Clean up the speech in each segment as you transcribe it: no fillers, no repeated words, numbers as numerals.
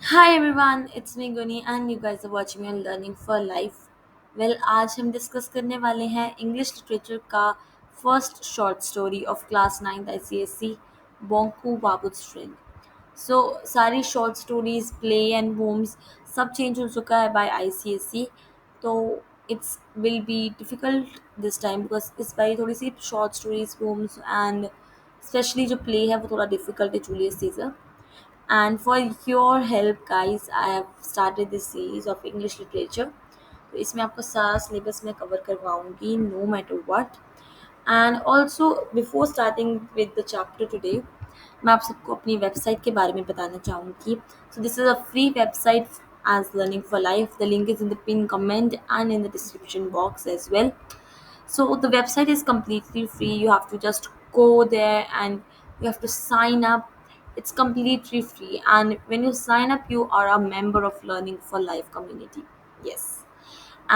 Hi everyone, it's me Guni and you guys are watching me on Learning for Life. आज हम discuss करने वाले हैं English literature का first short story of class 9th ICSE Bonku Babu's friend. So सारी short stories play and poems सब change हो चुका है बाय ICSE. तो it's will be difficult this time because इस बार थोड़ी सी short stories poems and specially जो प्ले है वो थोड़ा डिफ़िकल्ट है Julius Caesar. And for your help guys, I have started this series of English literature. तो इसमें आपका सारा सिलेबस मैं कवर करवाऊंगी no matter what. And also before starting with the chapter today, मैं आप सबको अपनी वेबसाइट के बारे में बताना चाहूँगी. So this is a free website as Learning for Life. The link is in the pinned comment and in the description box as well. So the website is completely free. You have to just go there and you have to sign up. It's completely free. And when you sign up, you are a member of Learning for Life community. Yes.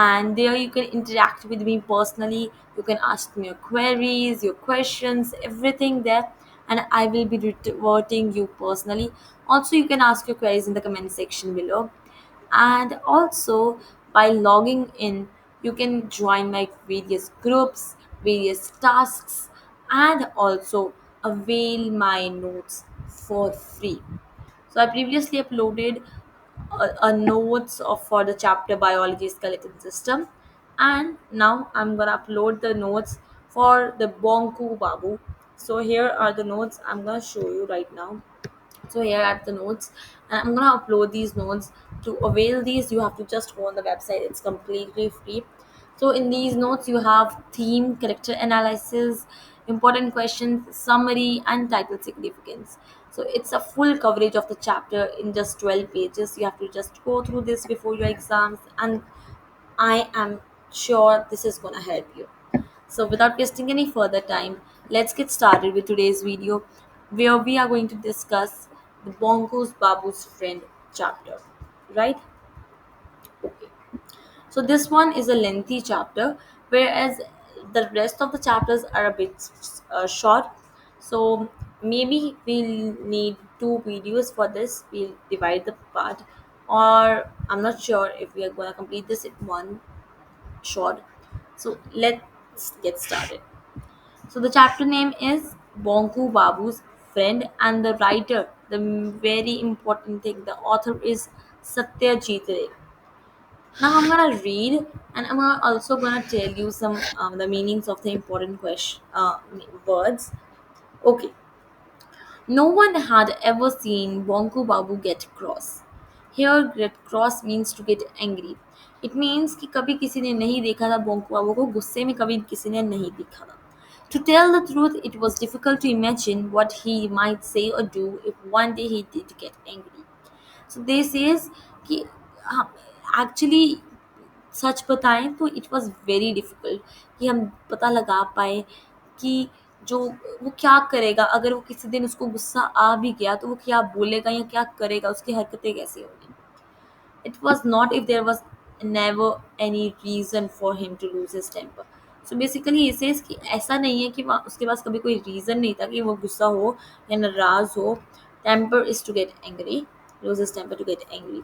And there you can interact with me personally. You can ask me your queries, your questions, everything there. And I will be reverting you personally. Also, you can ask your queries in the comment section below. And also, by logging in, you can join my various groups, various tasks, and also avail my notes for free. So I previously uploaded a notes for the chapter biology skeleton system, and now I'm gonna upload the notes for the bonku babu. So here are the notes I'm gonna show you right now. So here are the notes, and I'm gonna upload these notes. To avail these, you have to just go on the website. It's completely free. So in these notes, you have theme, character analysis, important questions, summary, and title significance. So it's a full coverage of the chapter in just 12 pages. You have to just go through this before your exams, and I am sure this is gonna help you. So without wasting any further time, let's get started with today's video where we are going to discuss the Bongo's Babu's Friend chapter. Right? Okay. So this one is a lengthy chapter, whereas the rest of the chapters are a bit short. So maybe we'll need two videos for this. We'll divide the part, or I'm not sure if we are gonna complete this in one shot. So let's get started. So the chapter name is Bonku Babu's Friend, and the writer, the very important thing, the author is Satyajit Ray. Now I'm gonna read, and also gonna tell you some the meanings of the important words. Okay. No one had ever seen Bonku Babu get cross. Here, get cross means to get angry. It means कि कभी किसी ने नहीं देखा था बोंकू बाबू को गुस्से में कभी किसी ने नहीं देखा था. To tell the truth, it was difficult to imagine what he might say or do if one day he did get angry. So they says कि actually सच बताएं तो इट वाज वेरी डिफिकल्ट कि हम पता लगा पाए कि जो वो क्या करेगा अगर वो किसी दिन उसको गुस्सा आ भी गया तो वो क्या बोलेगा या क्या करेगा उसकी हरकतें कैसे होंगी. It was not if there was never any reason for him to lose his temper. So basically ये says कि ऐसा नहीं है कि उसके पास कभी कोई रीज़न नहीं था कि वो गुस्सा हो या नाराज़ हो. Temper is to get angry. Lose his temper to get angry.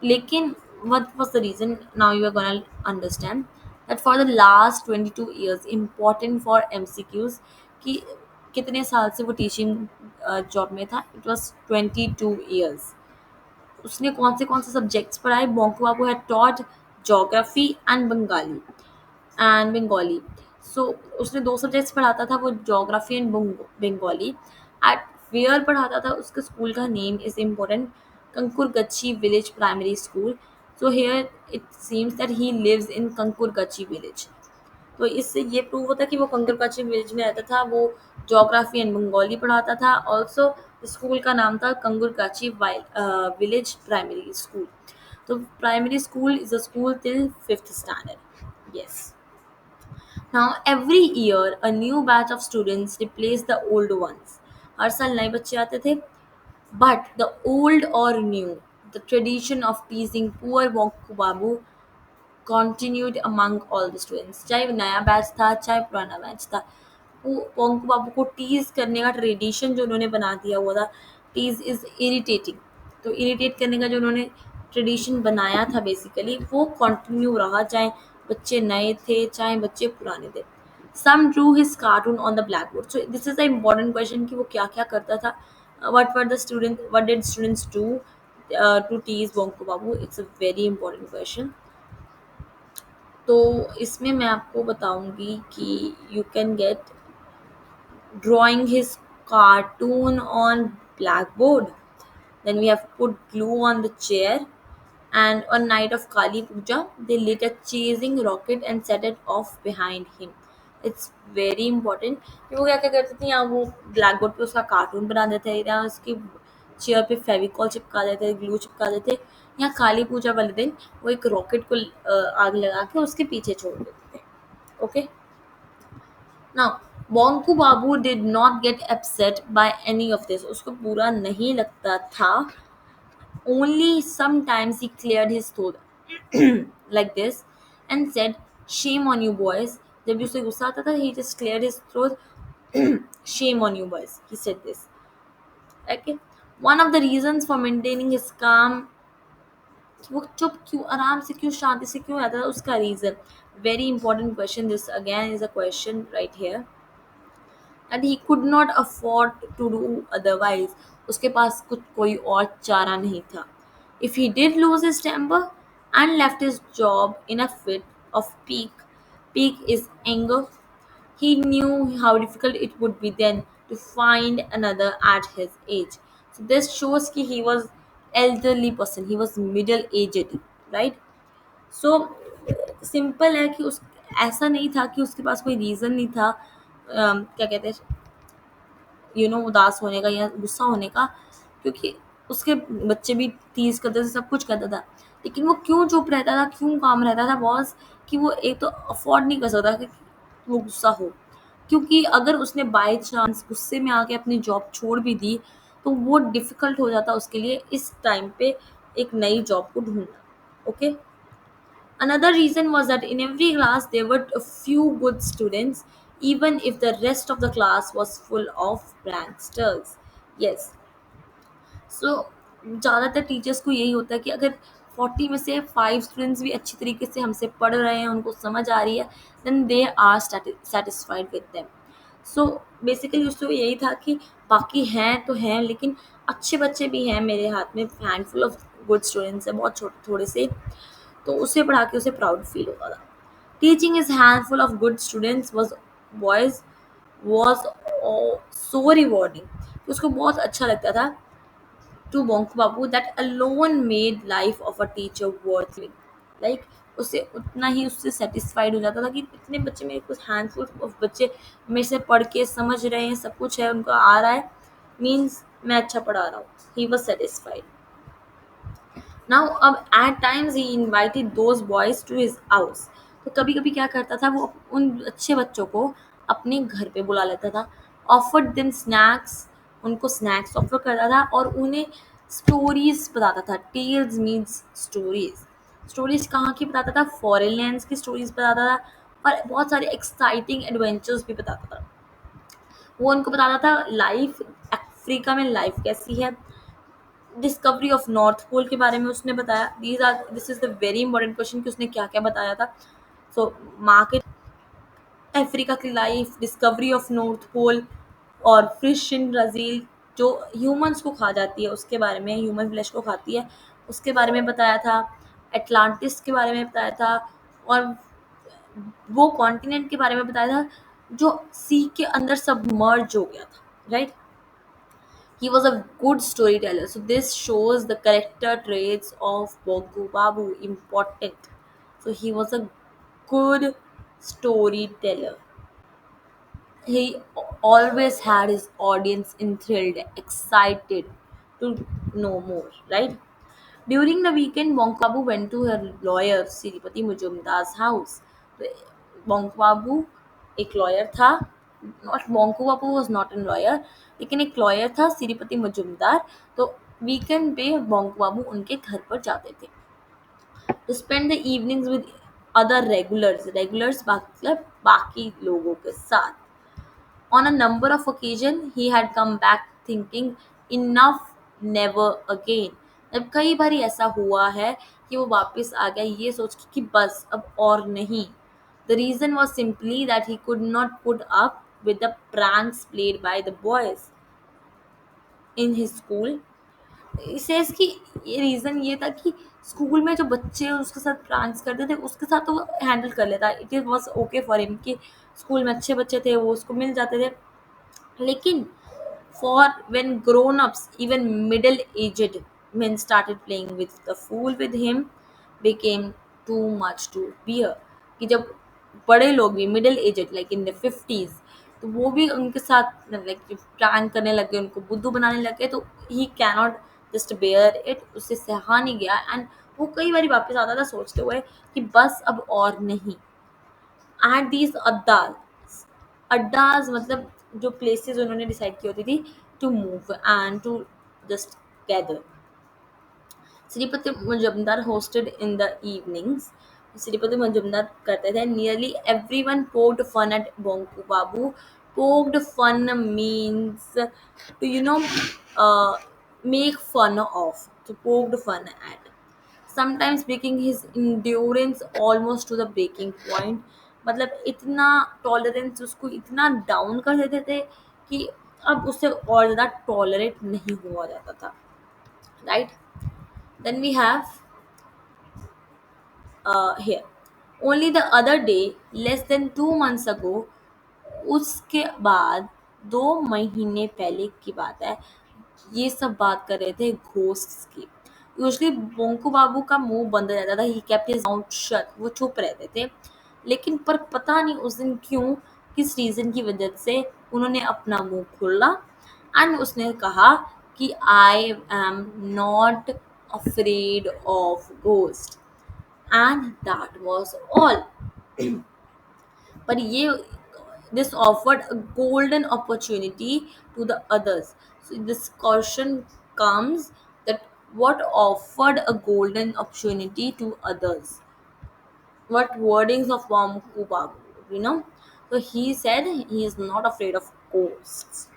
लेकिन what was the reason? Now you are gonna understand that for the last 22 years important for MCQs कि कितने साल से वो टीचिंग जॉब में था. It was 22 years. उसने कौन से सब्जेक्ट्स पढ़ाए. Bonku Babu had taught geography and Bengali. So उसने दो सब्जेक्ट्स पढ़ाता था, वो geography and Bengali. At where पढ़ाता था, उसके स्कूल का name is important, Kankurgachi village primary school. So here it seems that he lives in Kankurgachi village. तो इससे ये प्रूव होता है कि वो कंकरकाची विलेज में रहता था. वो ज्योग्राफी एंड बंगाली पढ़ाता था. ऑल्सो स्कूल का नाम था कंगुरकाची विलेज प्राइमरी स्कूल. तो primary school is a school till 5th standard. Yes. Now every year a new batch of students replace the old ones. हर साल नए बच्चे आते थे. बट द ओल्ड और new, the tradition of teasing poor Bonku Babu continued among all the students. चाहे वो नया बैच था चाहे पुराना बैच था, वो पोंकू बाबू को टीज करने का ट्रेडिशन जो उन्होंने बना दिया हुआ था. Tease is irritating. तो इरिटेट करने का जो उन्होंने ट्रेडिशन बनाया था बेसिकली वो कंटिन्यू रहा, चाहे बच्चे नए थे चाहे बच्चे पुराने थे. Some drew his cartoon on the black board. So this is the important question कि वो क्या क्या करता था. What did students do to tease Bonku Babu. It's a very important question. तो इसमें मैं आपको बताऊंगी कि you can get drawing his cartoon on blackboard. Then we have put glue on the chair. And on night of Kali Puja, they lit a chasing rocket and set it off behind him. It's very important कि वो क्या क्या करते थे. यहाँ वो black board पे उसका कार्टून बना देते थे, या उसकी चेयर पे फेविकॉल चिपका देते, ग्लू चिपका देते. यहाँ काली पूजा वाले दिन वो एक रॉकेट को आग लगा के उसके पीछे छोड़ देते थे. Okay. Now, Bonku Babu did not get upset by any of this. उसको बुरा नहीं लगता था. Only sometimes he cleared his throat like this and said, "Shame on you boys." जब भी उसे गुस्सा आता था, he just cleared his throat. "Shame on you boys." He said this. Okay. One of the reasons for maintaining his calm, वो चुप क्यों, आराम से क्यों, शांति से क्यों रहता था, उसका reason. Very important question. This again is a question right here. And he could not afford to do otherwise. उसके पास कुछ कोई और चारा नहीं था. If he did lose his temper and left his job in a fit of pique is anger, he knew how difficult it would be then to find another at his age. So this shows कि he was elderly person, he was middle aged, right? So simple है कि उस ऐसा नहीं था कि उसके पास कोई रीज़न नहीं था, क्या कहते हैं, उदास होने का या गुस्सा होने का, क्योंकि उसके बच्चे भी टीज करते थे, सब कुछ करता था. लेकिन वो क्यों चुप रहता था, क्यों काम रहता था बॉस, कि वो एक तो अफोर्ड नहीं कर सकता कि वो गुस्सा हो. क्योंकि अगर उसने बाय चांस गुस्से में आके अपनी जॉब छोड़ भी दी तो वो डिफिकल्ट हो जाता उसके लिए इस टाइम पे एक नई जॉब को ढूंढना. Okay. Another reason was that in every class there were a few good students, even if the rest of the class was full of pranksters. Yes. सो ज़्यादातर टीचर्स को यही होता है कि अगर 40 में से 5 स्टूडेंट्स भी अच्छी तरीके से हमसे पढ़ रहे हैं, उनको समझ आ रही है, then they are satisfied with them. So basically उसको यही था कि बाकी हैं तो हैं, लेकिन अच्छे बच्चे भी हैं मेरे हाथ में, हैंडफुल ऑफ गुड स्टूडेंट्स हैं, बहुत छोटे थोड़े से, तो उसे पढ़ा के उसे प्राउड फील होता था. Teaching is handful of good students was boys was so rewarding. उसको बहुत अच्छा लगता था to Bonku Babu that alone made life of a teacher worth living. Like उसे उतना ही उससे सेटिस्फाइड हो जाता था कि इतने बच्चे, मेरे कुछ हैंडफुल ऑफ बच्चे मेरे से पढ़ के समझ रहे हैं, सब कुछ है उनको आ रहा है, मीन्स मैं अच्छा पढ़ा रहा हूँ. He was satisfied. नाउ अब at times he invited those boys to his house. तो कभी कभी क्या करता था, वो उन अच्छे बच्चों को अपने घर पे बुला लेता था. ऑफर्ड देम स्नैक्स, उनको स्नैक्स ऑफर करता था और उन्हें स्टोरीज बताता था. Tales means stories. स्टोरीज कहाँ की बताता था, फॉरेन लैंड्स की स्टोरीज बताता था और बहुत सारे एक्साइटिंग एडवेंचर्स भी बताता था. वो उनको बताता था लाइफ अफ्रीका में लाइफ कैसी है, डिस्कवरी ऑफ नॉर्थ पोल के बारे में उसने बताया. This is the very important question कि उसने क्या क्या बताया था. सो मार्केट, अफ्रीका की life, discovery of North Pole और फिश इन ब्राज़ील जो ह्यूमंस को खा जाती है उसके बारे में, ह्यूमन फ्लैश को खाती है उसके बारे में बताया था. एटलांटिस के बारे में बताया था और वो कॉन्टिनेंट के बारे में बताया था जो सी के अंदर सबमर्ज हो गया था, right. He was a good storyteller. So this shows the character traits of Bonku Babu important. So he was a good storyteller. He always had his audience enthralled, excited to know more, right? During the weekend, Bonku Babu went to her lawyer Siripati Mujumdar's house. Bonku Babu एक lawyer था. Not Bonku Babu was not an lawyer, लेकिन एक lawyer था सिरीपति मजुमदार. तो weekend पे बोंकू बाबू उनके घर पर जाते थे to spend the evenings with other regulars मतलब बाकी लोगों के साथ. On a number of occasions, he had come back thinking, enough, never again. अब कई बार ऐसा हुआ है कि वो वापस आ गया ये सोच के कि बस अब और नहीं। The reason was simply that he could not put up with the pranks played by the boys in his school. Says कि ये रीज़न ये था कि स्कूल में जो बच्चे उसके साथ प्रैंक्स करते थे उसके साथ तो वो हैंडल कर लेता, it is was okay for him कि स्कूल में अच्छे बच्चे थे वो उसको मिल जाते थे। लेकिन for when grown-ups, even middle-aged men started playing with the fool with him, became too much to bear। कि जब बड़े लोग भी middle aged like in the 50s, तो वो भी उनके साथ लाइक प्रैंक करने लगे, उनको बुद्धू बनाने लगे, तो he cannot just bear it, उससे सहा नहीं गया एंड वो कई बार वापस आता था सोचते हुए कि बस अब और नहीं। एट दीज अड्डास, अड्डास मतलब जो प्लेसेस उन्होंने डिसाइड की होती थी to move and to just gather. Shripati Majumdar hosted in the evenings। Shripati Majumdar करते थे nearly everyone poked fun at Bonku Babu। poked fun means to uh, make fun of, to poked fun at, sometimes breaking his endurance almost to the breaking point। मतलब इतना tolerance उसको इतना down कर देते थे कि अब उससे और ज़्यादा टॉलरेट नहीं हुआ जाता था, right. Then we have here only the other day, less than 2 months ago। उसके बाद 2 महीने पहले की बात है, ये सब बात कर रहे थे घोस्ट्स की। यूजली बोंकू बाबू का मुंह बंद रहता था, he kept his mouth shut, वो चुप रहते थे। लेकिन पर पता नहीं उस दिन क्यों, किस रीजन की वजह से उन्होंने अपना मुंह खोला एंड उसने कहा कि I am not afraid of ghost, and that was all. पर ये this offered a golden opportunity to the others। So this question comes that what offered a golden opportunity to others, what wordings of Wamku Babu, you know? So he said he is not afraid of ghosts।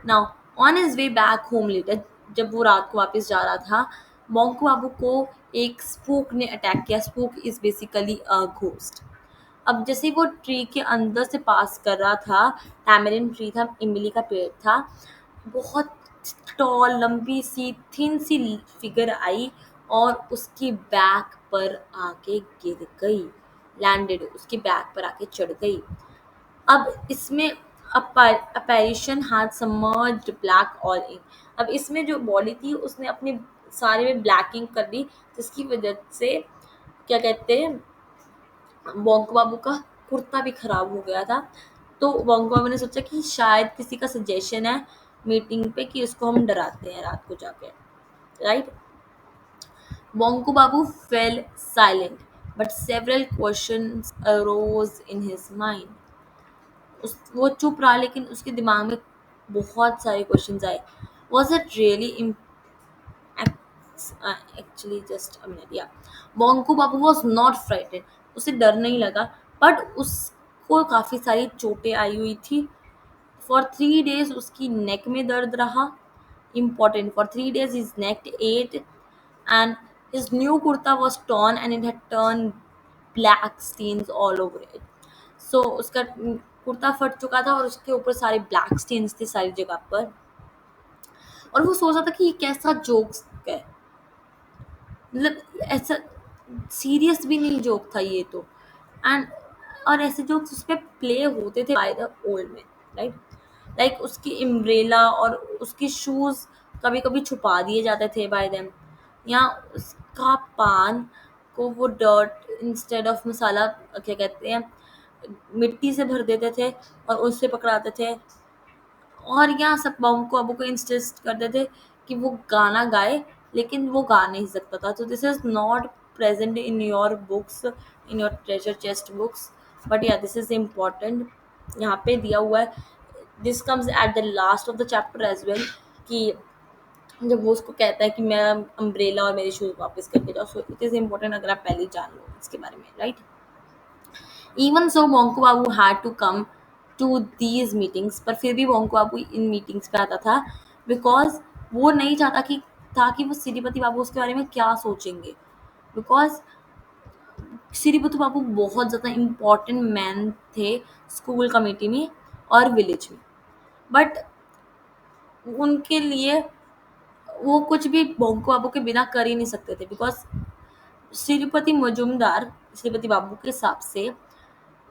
Now on his way back home later, जब वो रात को वापस जा रहा था, मोंकू बाबू को एक स्पूक ने अटैक किया। Spook is basically a ghost. अब जैसे ही वो ट्री के अंदर से पास कर रहा था, टैमरिन ट्री था, इमली का पेड़ था, बहुत टॉल लंबी सी थिन सी फिगर आई और उसकी बैक पर आके गिर गई, लैंडेड उसके बैक पर आके चढ़ गई। अब इसमें apparition had submerged black all in. अब इसमें जो बॉडी थी उसने अपने सारे में ब्लैकिंग कर दी, जिसकी वजह से क्या कहते हैं, बोंक बाबू का कुर्ता भी खराब हो गया था। तो बोंक बाबू ने सोचा कि शायद किसी का सजेशन है मीटिंग पे कि उसको हम डराते हैं रात को जाके, right. Bonku Babu fell silent but several questions arose in his mind. वो चुप रहा लेकिन उसके दिमाग में बहुत सारे क्वेश्चंस आए। Was it really actually just a minute, या Bonku Babu was not frightened, उसे डर नहीं लगा, बट उसको काफ़ी सारी चोटें आई हुई थी। फॉर 3 days उसकी नेक में दर्द रहा, important, for 3 days his neck ached and his new kurta was torn and it had turned black stains all over it। so उसका कुर्ता फट चुका था और उसके ऊपर सारे ब्लैक स्टेन्स थे सारी जगह पर। और वो सोच रहा था कि ये कैसा जोक्स है, मतलब ऐसा सीरियस भी नहीं जोक था ये तो। एंड और ऐसे जोक्स उस पे प्ले होते थे by the old man, right. Like उसकी इम्ब्रेला और उसकी शूज कभी कभी छुपा दिए जाते थे बाय देम, या उसका पान को वो डर्ट इंस्टेड ऑफ मसाला क्या कहते हैं मिट्टी से भर देते थे और उससे पकड़ाते थे। और यहाँ सब बॉम को अबू को इंसिस्ट करते थे कि वो गाना गाए, लेकिन वो गा नहीं सकता था। तो this is not present in your books, in your treasure chest books, but या दिस इज इम्पॉर्टेंट, यहाँ पे दिया हुआ है। This comes at the last of the chapter as well, कि जब वो उसको कहता है कि मेरा अम्ब्रेला और मेरे शूज वापस करके जाओ। सो इट इज़ इम्पोर्टेंट अगर आप पहले ही जान लो इसके बारे में, right. Even so Bonku Babu had to come to these meetings, पर फिर भी बोंको बाबू इन मीटिंग्स पे आता था बिकॉज वो नहीं चाहता कि था कि वो श्रीपति बाबू उसके बारे में क्या सोचेंगे, बिकॉज श्रीपति बाबू बहुत ज़्यादा इम्पोर्टेंट मैन थे स्कूल कमेटी में और विलेज में। बट उनके लिए वो कुछ भी बोंको बाबू के बिना कर ही नहीं सकते थे, बिकॉज श्रीपति मजूमदार श्रीपति बाबू के हिसाब से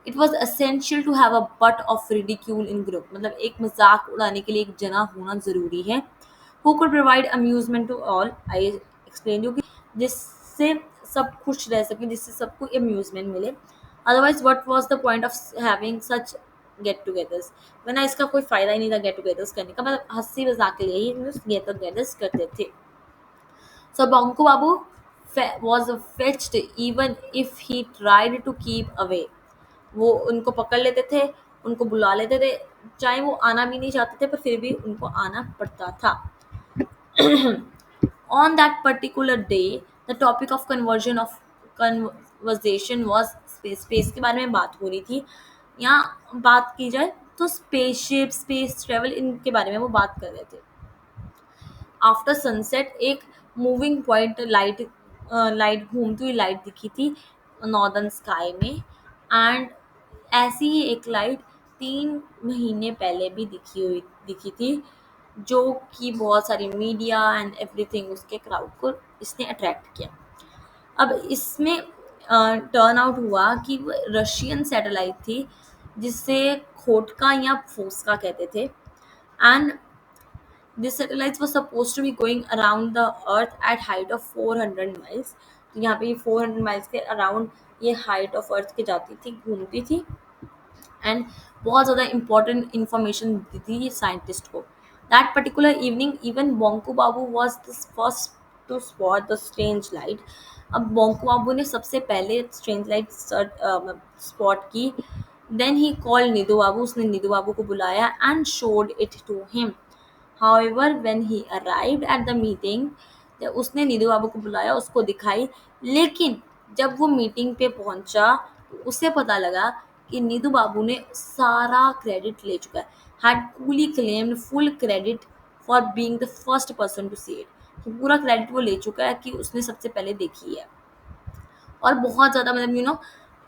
it was essential to have a butt of ridicule in group, मतलब एक मजाक उड़ाने के लिए एक जना होना जरूरी है। Who could provide amusement to all, I explain you कि जिससे सब खुश रह सके, जिससे सबको अम्यूजमेंट मिले। Otherwise what was the point of having such get togethers, वरना इसका कोई फायदा ही नहीं था गेट टुगेदर्स करने का, मतलब हंसी मजाक के लिए ही गेट टुगेदर्स करते थे। So Bonku Babu was fetched even if he tried to keep away. वो उनको पकड़ लेते थे, उनको बुला लेते थे, चाहे वो आना भी नहीं चाहते थे पर फिर भी उनको आना पड़ता था। On that particular day, the topic of conversion of conversation was space. Space के बारे में बात हो रही थी। यहाँ बात की जाए तो स्पेसशिप, स्पेस ट्रेवल, इनके बारे में वो बात कर रहे थे। आफ्टर सनसेट एक मूविंग पॉइंट लाइट लाइट घूमती हुई लाइट दिखी थी नॉर्दर्न स्काई में। एंड ऐसी ही एक लाइट 3 महीने पहले भी दिखी थी, जो कि बहुत सारी मीडिया एंड एवरीथिंग उसके क्राउड को इसने अट्रैक्ट किया। अब इसमें टर्न आउट हुआ कि वो रशियन सैटेलाइट थी, जिसे खोटका या फोस्का कहते थे। And These satellites were supposed to be going around the Earth at height of 400 miles. तो यहाँ पे 400 miles के अराउंड ये हाइट ऑफ अर्थ के जाती थी, घूमती थी। एंड बहुत ज़्यादा इंपॉर्टेंट इंफॉर्मेशन दी थी साइंटिस्ट को। That particular evening even Bonku Babu was the first to spot the strange light. अब बोंकू बाबू ने सबसे पहले स्ट्रेंज लाइट स्पॉट की। Then he called Nidhu Babu, उसने निधु बाबू को बुलाया and showed it to him. However, when he arrived at the meeting, जब उसने निधु बाबू को बुलाया, उसको दिखाई, लेकिन जब वो मीटिंग पे पहुंचा तो उसे पता लगा कि निधु बाबू ने सारा क्रेडिट ले चुका है। Had coolly claimed full credit for being the first person to see it, पूरा क्रेडिट वो ले चुका है कि उसने सबसे पहले देखी है। और बहुत ज़्यादा मतलब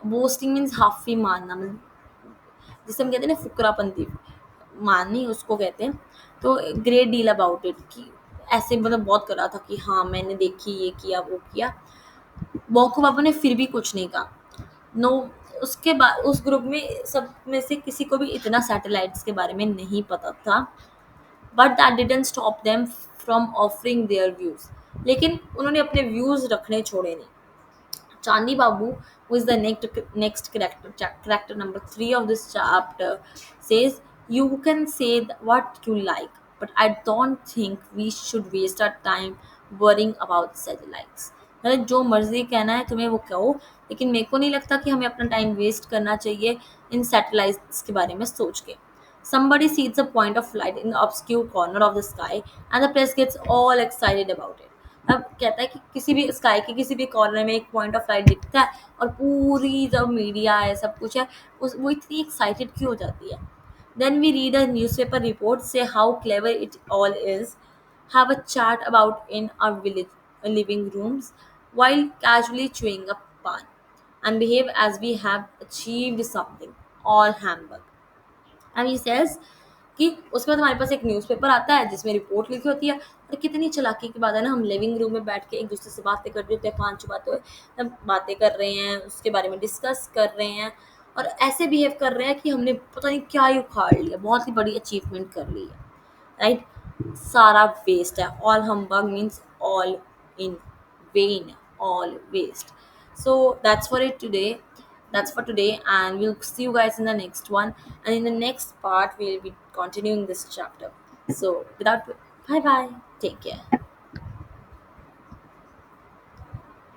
बोस्टिंग मीन्स हाफी मारना, मतलब जिसे हम कहते हैं ना फुकरापंती मारनी, उसको कहते हैं। तो ग्रेट डील अबाउट इट कि ऐसे मतलब बहुत करा था कि हाँ मैंने देखी, ये किया, वो किया। बोंको बाबू ने फिर भी कुछ नहीं कहा। नो, उसके बाद उस ग्रुप में सब में से किसी को भी इतना सैटेलाइट्स के बारे में नहीं पता था। But that didn't stop them from offering their views, लेकिन उन्होंने अपने व्यूज रखने छोड़े नहीं। Chandi Babu, who is the next character number 3 of this chapter, says, "You can say what you like, but I don't think we should waste our time worrying about satellites." मतलब जो मर्जी कहना है तुम्हें वो कहो, लेकिन मेरे को नहीं लगता कि हमें अपना टाइम वेस्ट करना चाहिए इन सैटेलाइट्स के बारे में सोच के। Somebody sees a point of light in the obscure corner of the sky and the press gets all excited about it. अब कहता है कि किसी भी स्काई के किसी भी कॉर्नर में एक पॉइंट ऑफ लाइट दिखता है और पूरी जो मीडिया है सब कुछ है वो इतनी एक्साइटेड क्यों हो जाती है। Then we read a newspaper report से how clever it all is, have a chat about in our village living rooms while casually chewing a pan, and behave as we have achieved something, all hamburg। And he says कि उसके बाद हमारे पास एक newspaper आता है जिसमें report लिखी होती है। और कितनी चालाकी की बात है ना, हम लिविंग रूम में बैठ के एक दूसरे से बातें कर रहे होते हैं, पांच बातें हम बातें कर रहे हैं, उसके बारे में डिस्कस कर रहे हैं और ऐसे बिहेव कर रहे हैं कि हमने पता नहीं क्या ही उखाड़ लिया, बहुत ही बड़ी अचीवमेंट कर ली है, राइट। सारा वेस्ट है, all humbug means all in vain, all waste. So that's for today, and we'll see you guys in the next one. And in the next part we'll be continuing this chapter. So without, bye bye, take care.